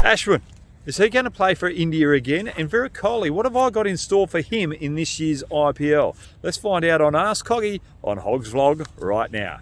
Ashwin, is he going to play for India again? And Virat Kohli, what have I got in store for him in this year's IPL? Let's find out on Ask Hoggy on Hogg's Vlog right now.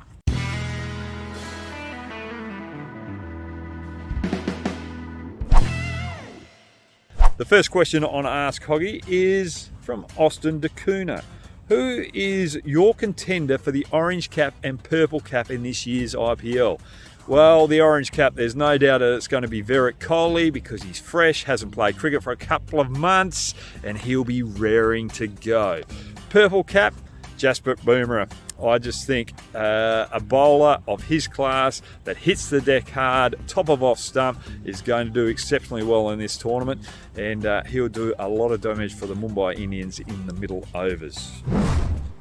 The first question on Ask Hoggy is from Austin DeCuna. Who is your contender for the orange cap and purple cap in this year's IPL? Well, the orange cap, there's no doubt that it's going to be Virat Kohli because he's fresh, hasn't played cricket for a couple of months, and he'll be raring to go. Purple cap, BUMRAH. I just think a bowler of his class that hits the deck hard, top of off stump, is going to do exceptionally well in this tournament, and he'll do a lot of damage for the Mumbai Indians in the middle overs.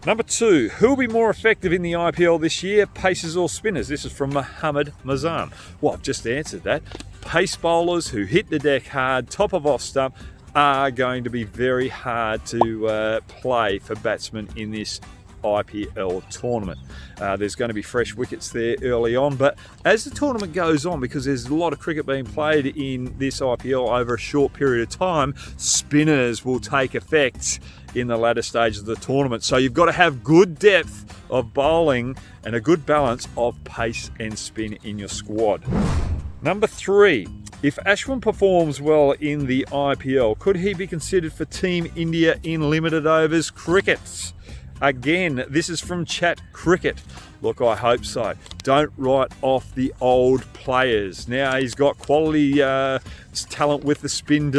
Number 2, who will be more effective in the IPL this year, pacers or spinners? This is from Mohammad Mazam. Well, I've just answered that. Pace bowlers who hit the deck hard, top of off stump, are going to be very hard to play for batsmen in this IPL tournament. There's going to be fresh wickets there early on, but as the tournament goes on, because there's a lot of cricket being played in this IPL over a short period of time, spinners will take effect in the latter stage of the tournament. So you've got to have good depth of bowling and a good balance of pace and spin in your squad. Number 3, if Ashwin performs well in the IPL, could he be considered for Team India in limited overs cricket? Again, this is from Chat Cricket. Look, I hope so. Don't write off the old players. Now, he's got quality talent with the spin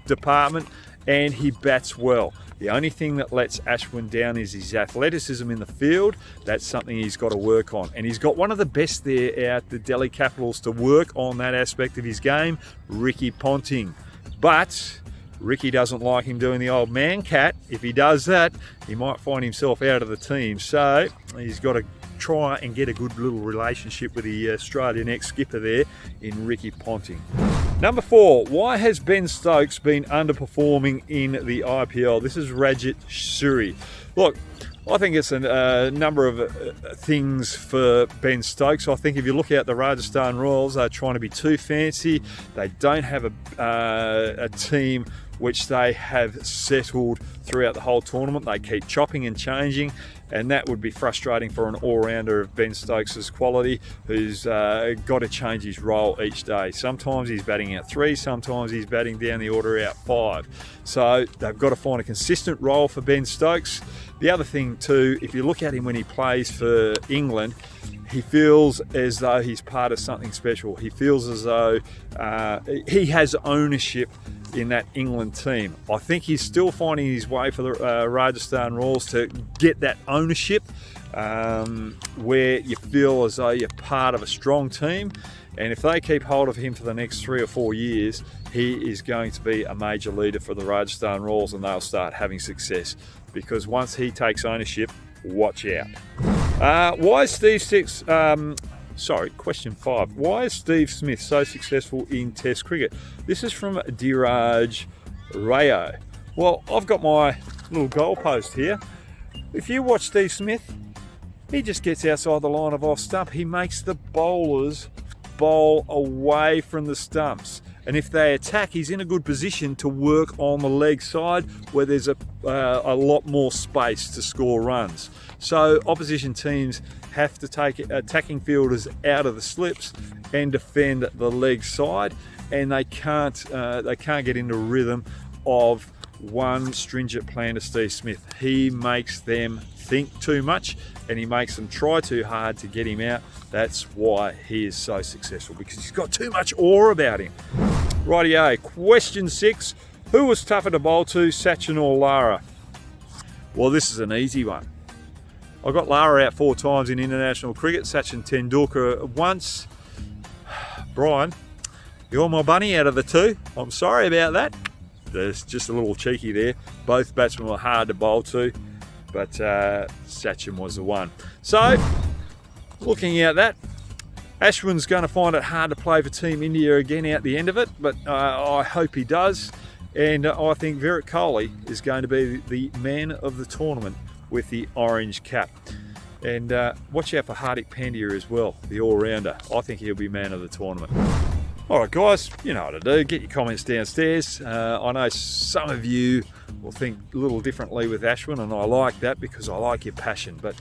department, and he bats well. The only thing that lets Ashwin down is his athleticism in the field. That's something he's got to work on. And he's got one of the best there at the Delhi Capitals to work on that aspect of his game, Ricky Ponting. But Ricky doesn't like him doing the old man cat. If he does that, he might find himself out of the team. So he's got to try and get a good little relationship with the Australian ex-skipper there in Ricky Ponting. Number 4, why has Ben Stokes been underperforming in the IPL? This is Rajit Suri. Look, I think it's a number of things for Ben Stokes. I think if you look at the Rajasthan Royals, they're trying to be too fancy. They don't have a team which they have settled throughout the whole tournament. They keep chopping and changing, and that would be frustrating for an all-rounder of Ben Stokes' quality, who's got to change his role each day. Sometimes he's batting out 3, sometimes he's batting down the order out 5. So they've got to find a consistent role for Ben Stokes. The other thing too, if you look at him when he plays for England, he feels as though he's part of something special. He feels as though he has ownership in that England team. I think he's still finding his way for the Rajasthan Royals to get that ownership where you feel as though you're part of a strong team. And if they keep hold of him for the next 3 or 4 years, he is going to be a major leader for the Rajasthan Royals, and they'll start having success. Because once he takes ownership, watch out. Question 5. Why is Steve Smith so successful in Test cricket? This is from Diraj Rayo. Well, I've got my little goalpost here. If you watch Steve Smith, he just gets outside the line of off stump. He makes the bowlers bowl away from the stumps. And if they attack, he's in a good position to work on the leg side where there's a lot more space to score runs. So opposition teams have to take attacking fielders out of the slips and defend the leg side, and they can't get into rhythm of one stringent plan to Steve Smith. He makes them think too much, and he makes them try too hard to get him out. That's why he is so successful, because he's got too much awe about him. Rightio, question 6. Who was tougher to bowl to, Sachin or Lara? Well, this is an easy one. I got Lara out 4 times in international cricket, Sachin Tendulkar once. Brian, you're my bunny out of the 2. I'm sorry about that. There's just a little cheeky there. Both batsmen were hard to bowl to, but Sachin was the one. So, looking at that, Ashwin's going to find it hard to play for Team India again out the end of it, but I hope he does. And I think Virat Kohli is going to be the man of the tournament with the orange cap. And watch out for Hardik Pandya as well, the all-rounder. I think he'll be man of the tournament. All right, guys, you know what to do. Get your comments downstairs. I know some of you will think a little differently with Ashwin, and I like that because I like your passion. But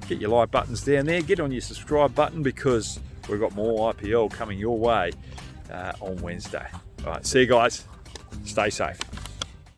get your like buttons down there. Get on your subscribe button because we've got more IPL coming your way on Wednesday. All right, see you guys. Stay safe.